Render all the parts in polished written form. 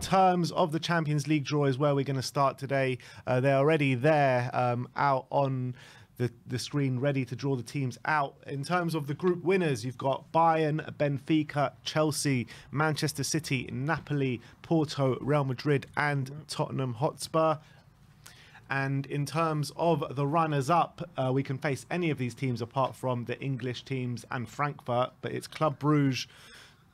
in terms of the Champions League draw is where we're going to start today. They're already there out on the screen, ready to draw the teams out. In terms of the group winners, you've got Bayern, Benfica, Chelsea, Manchester City, Napoli, Porto, Real Madrid and Tottenham Hotspur. And in terms of the runners-up, we can face any of these teams apart from the English teams and Frankfurt, but it's Club Brugge,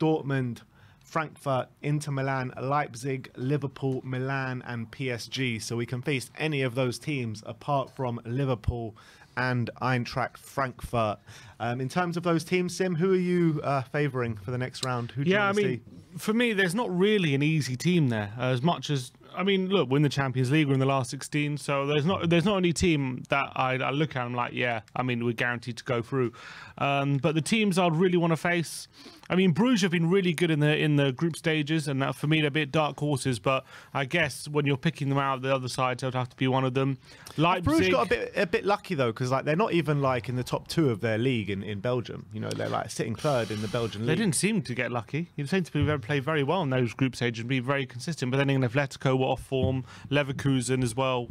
Dortmund, Frankfurt, Inter Milan, Leipzig, Liverpool, Milan and PSG. So we can face any of those teams apart from Liverpool and Eintracht Frankfurt. In terms of those teams, Sim, who are you favouring for the next round? Who do you want to see? For me, there's not really an easy team there. As much as, I mean, look, we're in the Champions League, we're in the last 16, so there's not any team that I look at and I'm like, yeah, I mean, we're guaranteed to go through. But the teams I'd really want to face, I mean, Bruges have been really good in the group stages, and that for me they're a bit dark horses. But I guess when you're picking them out, the other side, so I'd have to be one of them. Leipzig, Bruges got a bit lucky though, because like they're not even like in the top 2 of their league in Belgium. You know, they're like sitting 3rd in the Belgian league. They didn't seem to get lucky. They seemed to play very well in those group stages and be very consistent. But then in Atletico were off form, Leverkusen as well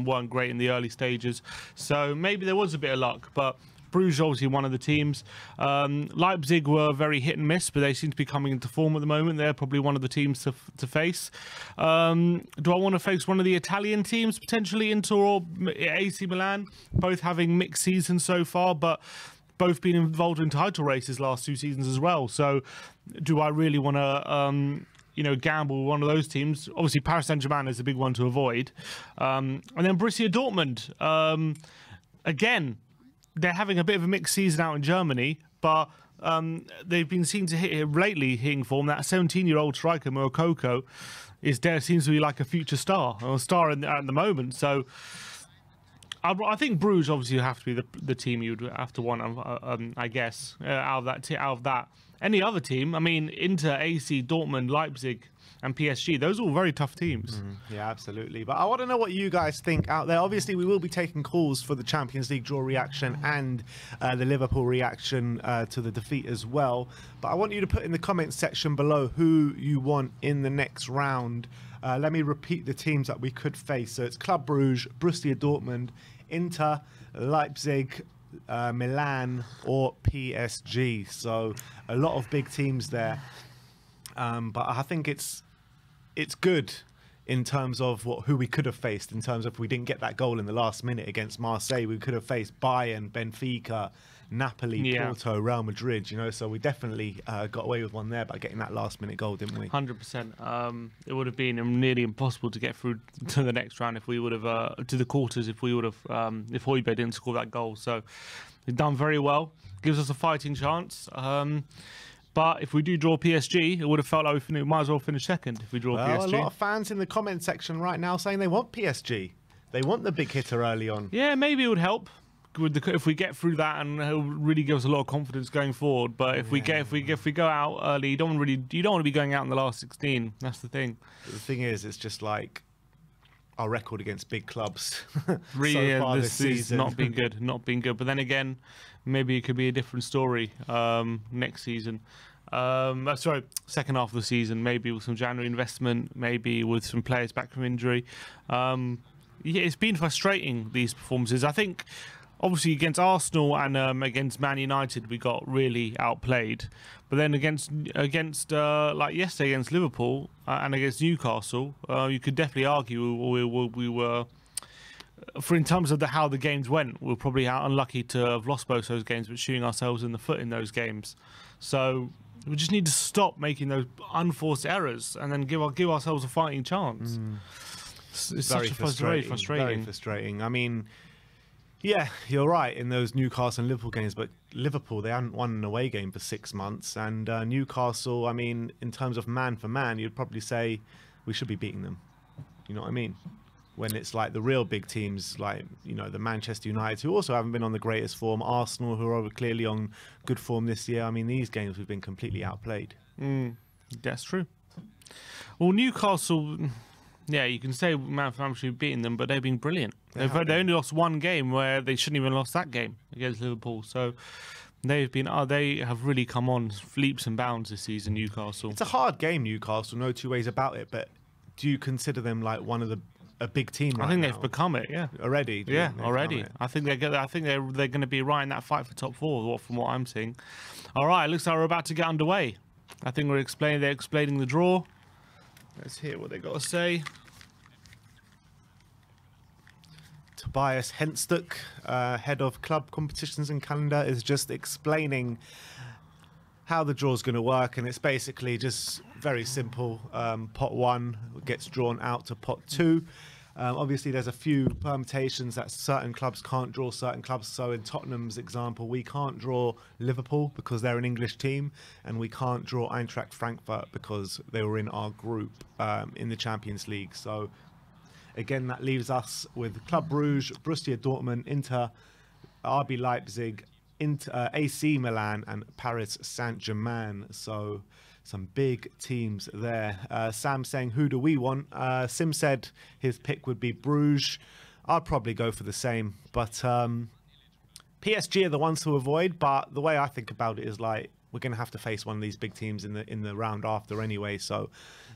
weren't great in the early stages. So maybe there was a bit of luck, but Bruges obviously one of the teams. Leipzig were very hit and miss, but they seem to be coming into form at the moment. They're probably one of the teams to face. Do I want to face one of the Italian teams, potentially Inter or AC Milan? Both having mixed seasons so far, but both been involved in title races last 2 seasons as well. So do I really want to gamble with one of those teams? Obviously Paris Saint-Germain is a big one to avoid. And then Borussia Dortmund. Again, they're having a bit of a mixed season out in Germany, but they've been seen to lately hitting form. That 17-year-old striker, Moukoko, seems to be like a future star, or a star at the moment. So I think Bruges obviously have to be the team you'd have to want, I guess, out of that. Any other team, I mean, Inter, AC, Dortmund, Leipzig and PSG, those are all very tough teams. Yeah, absolutely. But I want to know what you guys think out there. Obviously, we will be taking calls for the Champions League draw reaction and the Liverpool reaction to the defeat as well. But I want you to put in the comments section below who you want in the next round. Let me repeat the teams that we could face. So it's Club Brugge, Borussia Dortmund, Inter, Leipzig, Milan or PSG. So a lot of big teams there. But I think it's good in terms of who we could have faced. In terms of if we didn't get that goal in the last minute against Marseille, we could have faced Bayern, Benfica, Napoli, Porto, Real Madrid. You know, so we definitely got away with one there by getting that last minute goal, didn't we? 100%. It would have been nearly impossible to get through to the next round if we would have to the quarters if we would have if Højbjerg didn't score that goal. So they've done very well. Gives us a fighting chance. But if we do draw PSG, it would have felt like we might as well finish second if we draw PSG. A lot of fans in the comment section right now saying they want PSG. They want the big hitter early on. Yeah, maybe it would help if we get through that, and it'll really give us a lot of confidence going forward. But if we go out early, you don't want to be going out in the last 16. That's the thing. The thing is, it's just like our record against big clubs really, so far this season. Not been good. But then again, maybe it could be a different story next season. Sorry, second half of the season, maybe with some January investment, maybe with some players back from injury. Yeah, it's been frustrating, these performances. I think obviously against Arsenal and against Man United we got really outplayed, but then against like yesterday against Liverpool and against Newcastle, you could definitely argue we were, for in terms of how the games went, we were probably unlucky to have lost both those games, but shooting ourselves in the foot in those games. So we just need to stop making those unforced errors and then give ourselves a fighting chance. It's very frustrating. Very frustrating. I mean, yeah, you're right in those Newcastle and Liverpool games, but Liverpool, they hadn't won an away game for 6 months, and Newcastle, I mean, in terms of man for man, you'd probably say we should be beating them. You know what I mean? When it's like the real big teams, like, you know, the Manchester United, who also haven't been on the greatest form, Arsenal, who are clearly on good form this year. I mean, these games we've been completely outplayed. That's true. Well, Newcastle, yeah, you can say man for man should be beating them, but they've been brilliant. They only lost one game where they shouldn't even have lost that game against Liverpool. So they have really come on leaps and bounds this season, Newcastle. It's a hard game, Newcastle, no two ways about it, but do you consider them like one of a big team right I think now? they've become it. Yeah. Already. Yeah, They've already. become it. I think they're going to be right in that fight for top 4. From what I'm seeing. All right, looks like we're about to get underway. I think they're explaining the draw. Let's hear what they got to say. Tobias Henstuck, head of club competitions and calendar, is just explaining how the draw's going to work, and it's basically just very simple. Pot 1 gets drawn out to pot 2. Obviously, there's a few permutations that certain clubs can't draw certain clubs. So in Tottenham's example, we can't draw Liverpool because they're an English team, and we can't draw Eintracht Frankfurt because they were in our group in the Champions League. So again, that leaves us with Club Brugge, Borussia Dortmund, Inter, RB Leipzig, AC Milan, and Paris Saint-Germain. So some big teams there. Sam saying, who do we want? Sim said his pick would be Bruges. I'd probably go for the same. But PSG are the ones to avoid. But the way I think about it is like, we're going to have to face one of these big teams in the round after anyway. So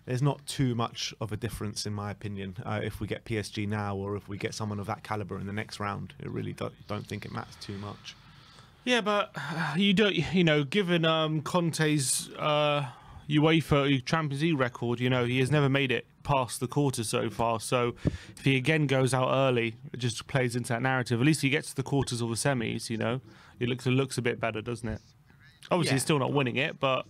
there's not too much of a difference, in my opinion, if we get PSG now or if we get someone of that caliber in the next round. It really don't think it matters too much. Yeah, but you don't, given Conte's UEFA Champions League record, he has never made it past the quarters so far. So if he again goes out early, it just plays into that narrative. At least he gets to the quarters or the semis. It looks a bit better, doesn't it? Obviously, he's still not winning it, but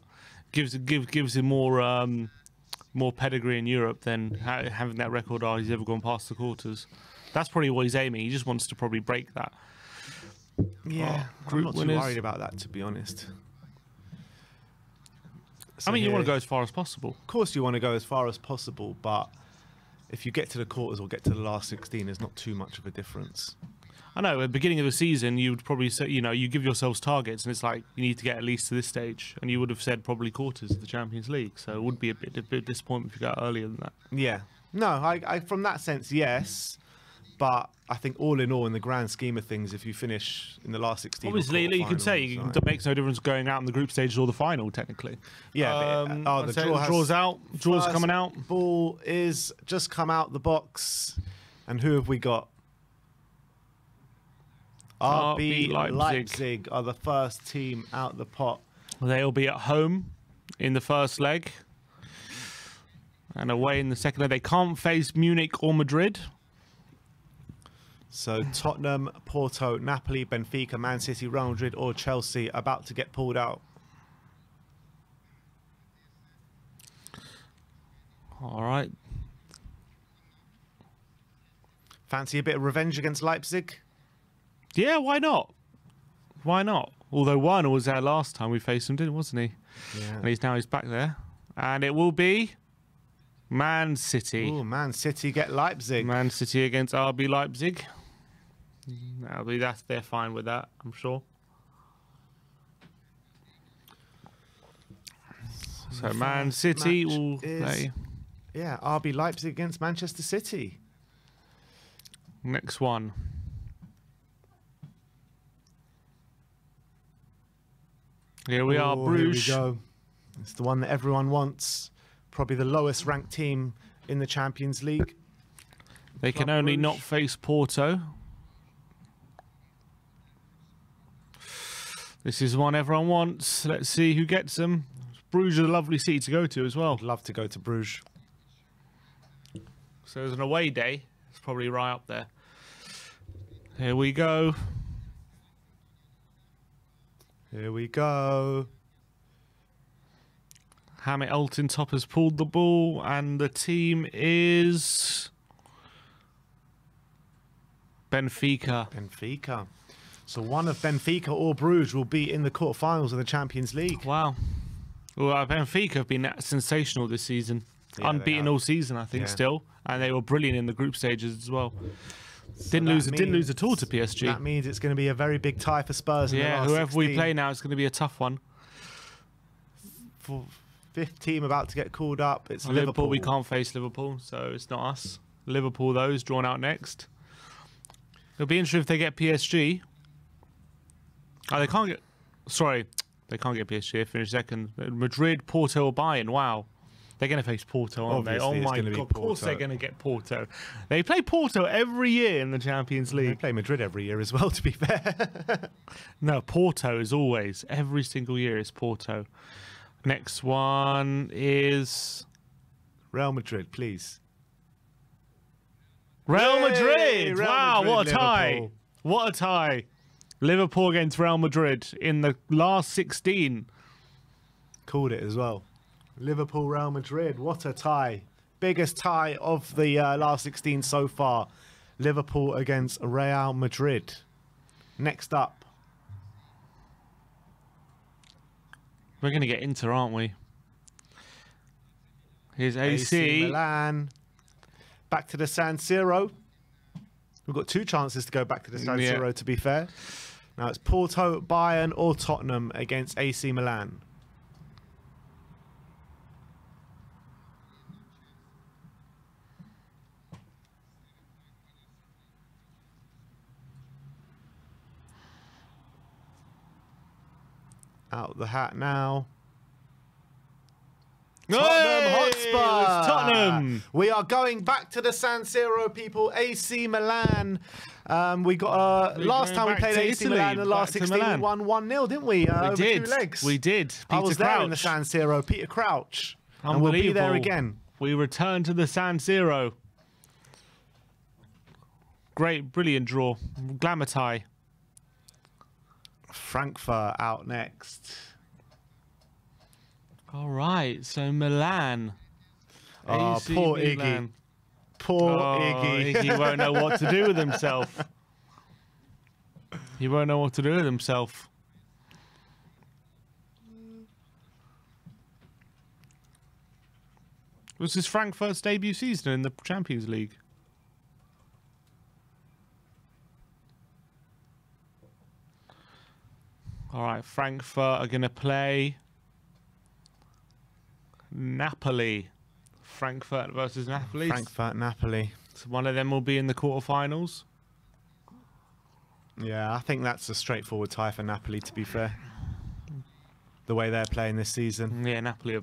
gives him more pedigree in Europe than having that record. He's ever gone past the quarters. That's probably what he's aiming. He just wants to probably break that. Yeah, I'm not too worried about that, to be honest. So you want to go as far as possible. Of course you want to go as far as possible, but if you get to the quarters or get to the last 16, there's not too much of a difference. I know, at the beginning of the season, you would probably say, you give yourselves targets, and it's like, you need to get at least to this stage, and you would have said probably quarters of the Champions League, so it would be a bit disappointing if you got earlier than that. Yeah. No, I from that sense, yes. But I think all in all, in the grand scheme of things, if you finish in the last 16... Obviously, you could say it makes no difference going out in the group stage or the final, technically. Yeah, the draw's out, draw's coming out. Ball is just come out the box. And who have we got? RB Leipzig are the first team out the pot. They'll be at home in the first leg. And away in the second leg. They can't face Munich or Madrid. So Tottenham, Porto, Napoli, Benfica, Man City, Real Madrid or Chelsea about to get pulled out. All right. Fancy a bit of revenge against Leipzig? Yeah, why not? Why not? Although Werner was there last time we faced him, wasn't he? Yeah. And he's back there. And it will be Man City. Ooh, Man City get Leipzig. Man City against RB Leipzig. They're fine with that, I'm sure. So Man City will play. Yeah, RB Leipzig against Manchester City. Next one. Here we are, Bruges. Here we go. It's the one that everyone wants. Probably the lowest ranked team in the Champions League. They can only not face Porto. This is one everyone wants. Let's see who gets them. Bruges is a lovely city to go to as well. I'd love to go to Bruges. So there's an away day. It's probably right up there. Here we go. Here we go. Hamit Altintop has pulled the ball, and the team is Benfica. Benfica. So one of Benfica or Bruges will be in the quarterfinals of the Champions League. Wow. Well, Benfica have been sensational this season. Yeah, unbeaten all season, I think, still. And they were brilliant in the group stages as well. So didn't lose at all to PSG. That means it's going to be a very big tie for Spurs. In the last whoever 16. we play now, it's going to be a tough one. Fifth team about to get called up. It's Liverpool. We can't face Liverpool, so it's not us. Liverpool, those drawn out next. It'll be interesting if they get PSG. Oh, they can't get. Sorry, they can't get PSG. They finished second. Madrid, Porto, or Bayern. Wow, They're going to face Porto, aren't Obviously, they? Oh it's my gonna be God, of course Porto. they're going to get Porto. They play Porto every year in the Champions They League. play Madrid every year as well, to be fair. No, Porto is always, every single year is Porto. Next one is Real Madrid, please. Real Yay! Madrid. Real Wow, Madrid, what a tie. Liverpool. What a tie. Liverpool against Real Madrid in the last 16. Called it as well. Liverpool, Real Madrid, what a tie. Biggest tie of the last 16 so far. Liverpool against Real Madrid. Next up. We're going to get Inter, aren't we? Here's AC. Milan. Back to the San Siro. We've got 2 chances to go back to the San Siro, to be fair. Now it's Porto, Bayern or Tottenham against AC Milan. Out the hat now. Tottenham Hey! Hotspur. It's Tottenham. We are going back to the San Siro, people. AC Milan. We got last time we back played to AC Italy, Milan in the last back to 16, we Milan. won 1-0, didn't we? Over 2 legs. We did. Peter I was Crouch. there in the San Siro, Peter Crouch. And we'll be there again. We return to the San Siro. Great, brilliant draw. Glamour tie. Frankfurt out next. All right, so Milan. Oh, AC poor Milan. Iggy. Poor Iggy. Iggy won't know what to do with himself. He won't know what to do with himself. Was this Frankfurt's debut season in the Champions League? All right, Frankfurt are going to play Napoli. Frankfurt versus Napoli. Frankfurt, Napoli. So one of them will be in the quarterfinals. Yeah, I think that's a straightforward tie for Napoli, to be fair. The way they're playing this season. Yeah, Napoli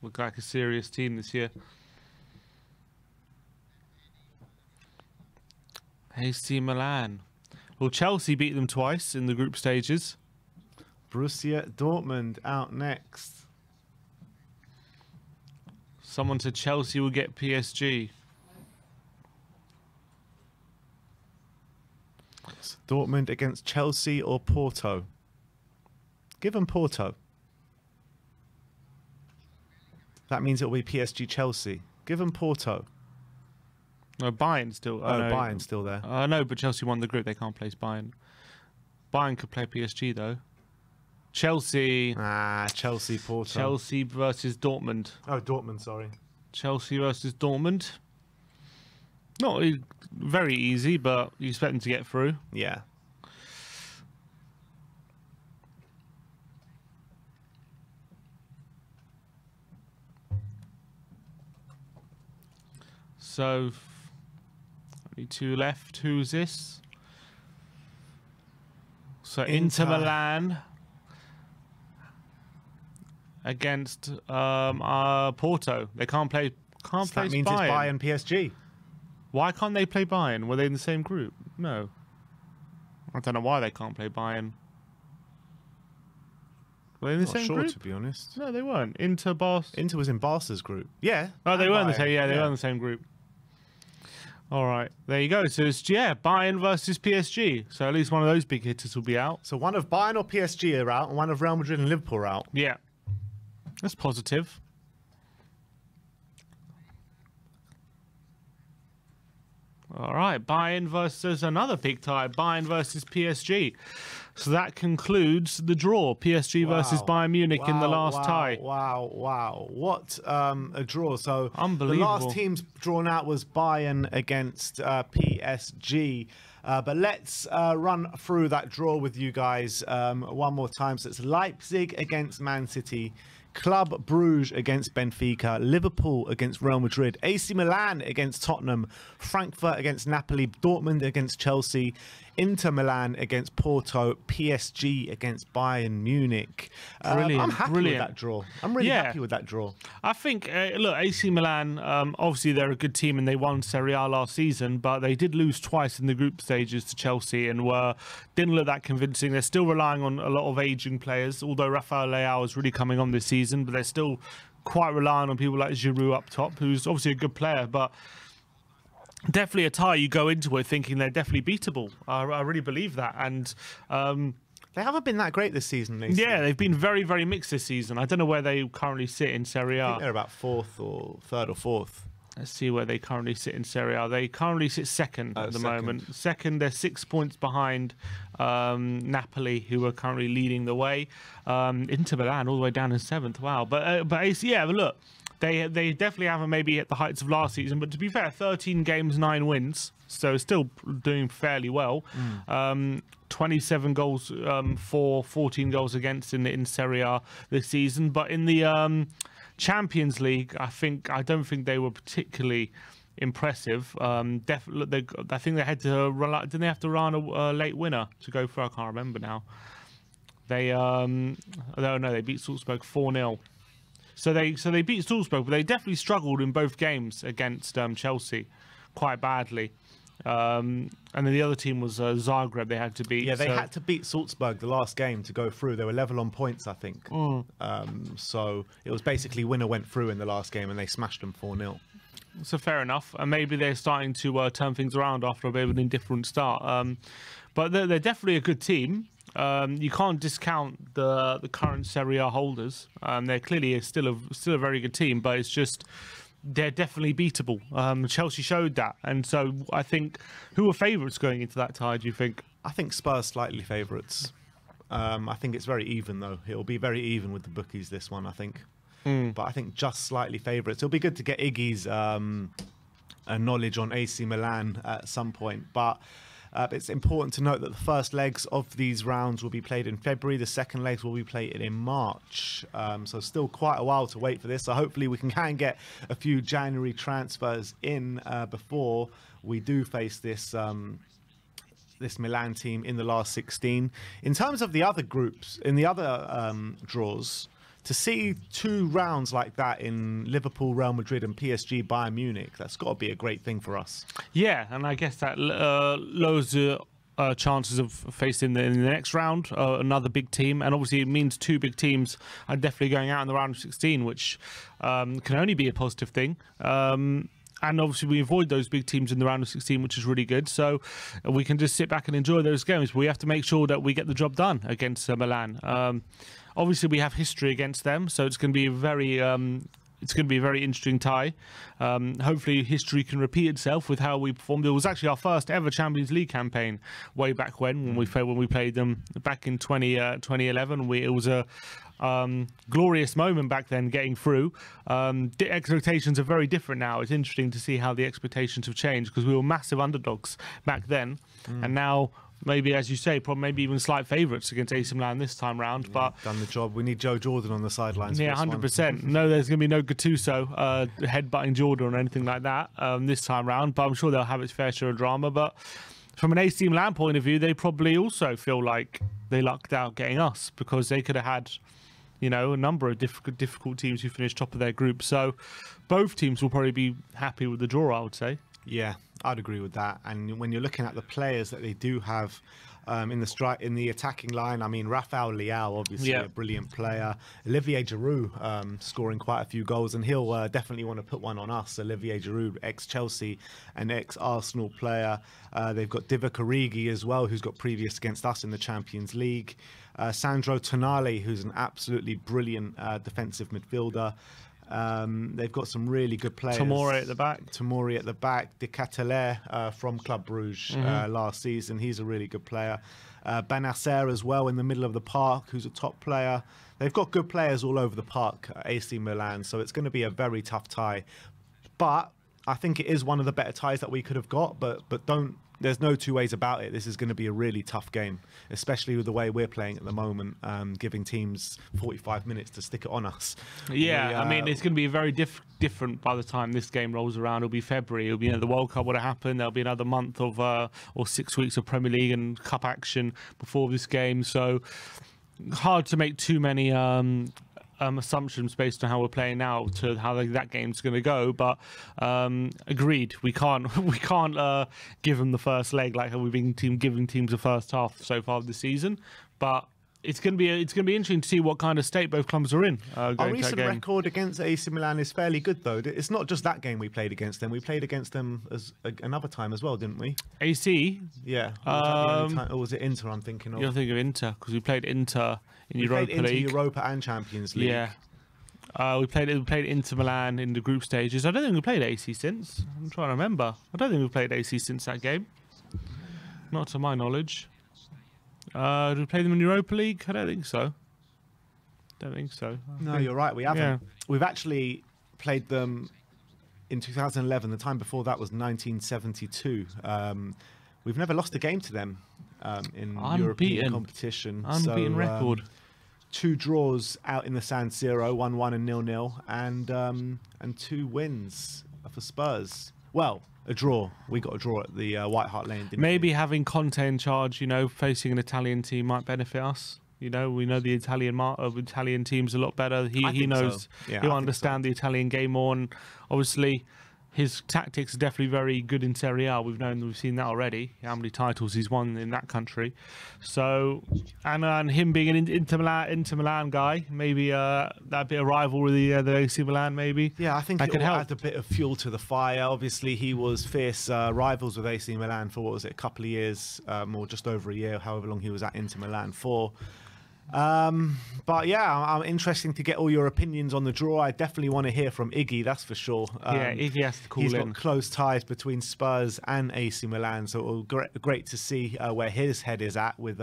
look like a serious team this year. AC Milan. Well, Chelsea beat them twice in the group stages. Borussia Dortmund out next. Someone said Chelsea will get PSG. So Dortmund against Chelsea or Porto? Give them Porto. That means it'll be PSG Chelsea. Give them Porto. No, Bayern still. Oh, no. Bayern's still there. No, but Chelsea won the group. They can't place Bayern. Bayern could play PSG though. Chelsea. Chelsea, Porto. Chelsea versus Dortmund. Oh, Dortmund, sorry. Chelsea versus Dortmund. Not very easy, but you expect them to get through. Yeah. So, only 2 left. Who's this? So Inter Milan against Porto. They can't play. Can't So play. that means it's Bayern PSG. Why can't they play Bayern? Were they in the same group? No. I don't know why they can't play Bayern. Were they in the Not same sure, group? to be honest. No, they weren't. Inter was in Barca's group. Yeah. Oh, they and were in the Bayern. same. Yeah, they were in the same group. All right, there you go. So it's Bayern versus PSG. So at least one of those big hitters will be out. So one of Bayern or PSG are out, and one of Real Madrid and Liverpool are out. Yeah, that's positive. All right, Bayern versus another big tie. Bayern versus PSG. So that concludes the draw. PSG versus Bayern Munich in the last tie. Wow. What a draw. So Unbelievable. The last teams drawn out was Bayern against PSG. But let's run through that draw with you guys one more time. So it's Leipzig against Man City. Club Bruges against Benfica, Liverpool against Real Madrid, AC Milan against Tottenham, Frankfurt against Napoli, Dortmund against Chelsea, Inter Milan against Porto, PSG against Bayern Munich. Brilliant, I'm happy with that draw. I'm really happy with that draw. I think, look, AC Milan, obviously they're a good team and they won Serie A last season, but they did lose twice in the group stages to Chelsea and didn't look that convincing. They're still relying on a lot of aging players, although Rafael Leao is really coming on this season, but they're still quite reliant on people like Giroud up top, who's obviously a good player, but definitely a tie. You go into it thinking they're definitely beatable. I really believe that. And they haven't been that great this season. Yeah, they've been very, very mixed this season. I don't know where they currently sit in Serie A. I think they're about third or fourth. Let's see where they currently sit in Serie A. They currently sit second at the moment. Second, they're 6 points behind Napoli, who are currently leading the way. Inter Milan all the way down in seventh. Wow. But look, they definitely haven't maybe hit the heights of last season. But to be fair, 13 games, 9 wins. So still doing fairly well. 27 goals for, 14 goals against in Serie A this season. But in the Champions League, I don't think they were particularly impressive. Definitely, I think they had to run. Didn't they have to run a late winner to go through? I can't remember now. They they beat Salzburg 4-0. So they beat Salzburg, but they definitely struggled in both games against Chelsea quite badly. And then the other team was Zagreb. They had to beat. Yeah, they had to beat Salzburg the last game to go through. They were level on points, I think. So it was basically winner went through in the last game, and they smashed them 4-0. So fair enough. And maybe they're starting to turn things around after a bit of an indifferent start. But they're definitely a good team. You can't discount the current Serie A holders. They're clearly still a very good team, but it's just they're definitely beatable. Chelsea showed that, and so I think who are favourites going into that tie? Do you think? I think Spurs slightly favourites. I think it's very even though. It'll be very even with the bookies this one, I think. But I think just slightly favourites. It'll be good to get Iggy's knowledge on AC Milan at some point, but. It's important to note that the first legs of these rounds will be played in February. The second legs will be played in March. So still quite a while to wait for this. So hopefully we can get a few January transfers in before we do face this this Milan team in the last 16. In terms of the other groups, in the other draws, to see 2 rounds like that in Liverpool, Real Madrid and PSG Bayern Munich, that's got to be a great thing for us. Yeah, and I guess that lowers the chances of facing in the next round another big team, and obviously it means 2 big teams are definitely going out in the round of 16, which can only be a positive thing. And obviously we avoid those big teams in the round of 16, which is really good. So we can just sit back and enjoy those games. But we have to make sure that we get the job done against Milan. Obviously, we have history against them, so it's going to be a very interesting tie. Hopefully, history can repeat itself with how we performed. It was actually our first ever Champions League campaign way back when we played them back in 2011. It was a glorious moment back then, getting through. The expectations are very different now. It's interesting to see how the expectations have changed because we were massive underdogs back then, and now. Maybe, as you say, probably maybe even slight favourites against AC Milan this time round. Yeah, but done the job. We need Joe Jordan on the sidelines. Yeah, 100%. No, there's going to be no Gattuso headbutting Jordan or anything like that this time round. But I'm sure they'll have its fair share of drama. But from an AC Milan point of view, they probably also feel like they lucked out getting us because they could have had, a number of difficult teams who finished top of their group. So both teams will probably be happy with the draw, I would say. Yeah, I'd agree with that. And when you're looking at the players that they do have in the attacking line, I mean, Rafael Leao, obviously a brilliant player. Olivier Giroud scoring quite a few goals, and he'll definitely want to put one on us. Olivier Giroud, ex-Chelsea and ex-Arsenal player. They've got Divock Origi as well, who's got previous against us in the Champions League. Sandro Tonali, who's an absolutely brilliant defensive midfielder. They've got some really good players. Tomori at the back. De Ketelaere from Club Bruges last season. He's a really good player. Benacer as well in the middle of the park, who's a top player. They've got good players all over the park, AC Milan, so it's going to be a very tough tie. But I think it is one of the better ties that we could have got, but don't there's no two ways about it. This is going to be a really tough game, especially with the way we're playing at the moment, giving teams 45 minutes to stick it on us. Yeah, I mean, it's going to be very different by the time this game rolls around. It'll be February. It'll be, the World Cup would have happened. There'll be another month of or 6 weeks of Premier League and Cup action before this game. So hard to make too many assumptions based on how we're playing now to how that game's going to go. But agreed, we can't give them the first leg like how we've been giving teams the first half so far this season. But it's going to be interesting to see what kind of state both clubs are in. Our recent record against AC Milan is fairly good, though. It's not just that game we played against them. We played against them another time as well, didn't we? AC? Yeah. Or was it Inter I'm thinking of? You're thinking of Inter, because we played Inter in Europa League. We played Inter Europa and Champions League. Yeah. We played Inter Milan in the group stages. I don't think we played AC since. I'm trying to remember. I don't think we played AC since that game. Not to my knowledge. Did we play them in Europa League? I don't think so. No, you're right. We haven't. Yeah. We've actually played them in 2011. The time before that was 1972. We've never lost a game to them in European competition. Unbeaten record. 2 draws out in the San Siro, 1-1 and 0-0, and 2 wins for Spurs. Well, a draw. We got a draw at the White Hart Lane, didn't Maybe we? having Conte in charge, facing an Italian team might benefit us. We know the Italian team's a lot better. He knows. So. Yeah, he'll understand the Italian game more, and obviously his tactics are definitely very good in Serie A. We've seen that already. How many titles he's won in that country. So, and him being an Inter Milan guy, maybe that bit of rivalry with the AC Milan, maybe. Yeah, I think it could add a bit of fuel to the fire. Obviously, he was fierce rivals with AC Milan for, what was it, a couple of years, or just over a year, however long he was at Inter Milan for. But yeah, I'm interested to get all your opinions on the draw. I definitely want to hear from Iggy, that's for sure. Yeah, Iggy has to call in. He's got close ties between Spurs and AC Milan, so it'll be great to see where his head is at with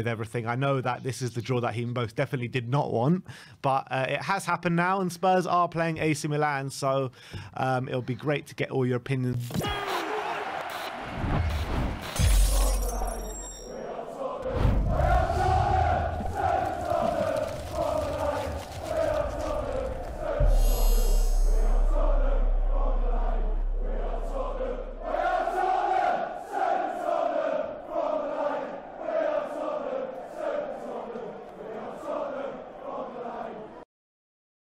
everything. I know that this is the draw that he most definitely did not want, but it has happened now, and Spurs are playing AC Milan, so it'll be great to get all your opinions.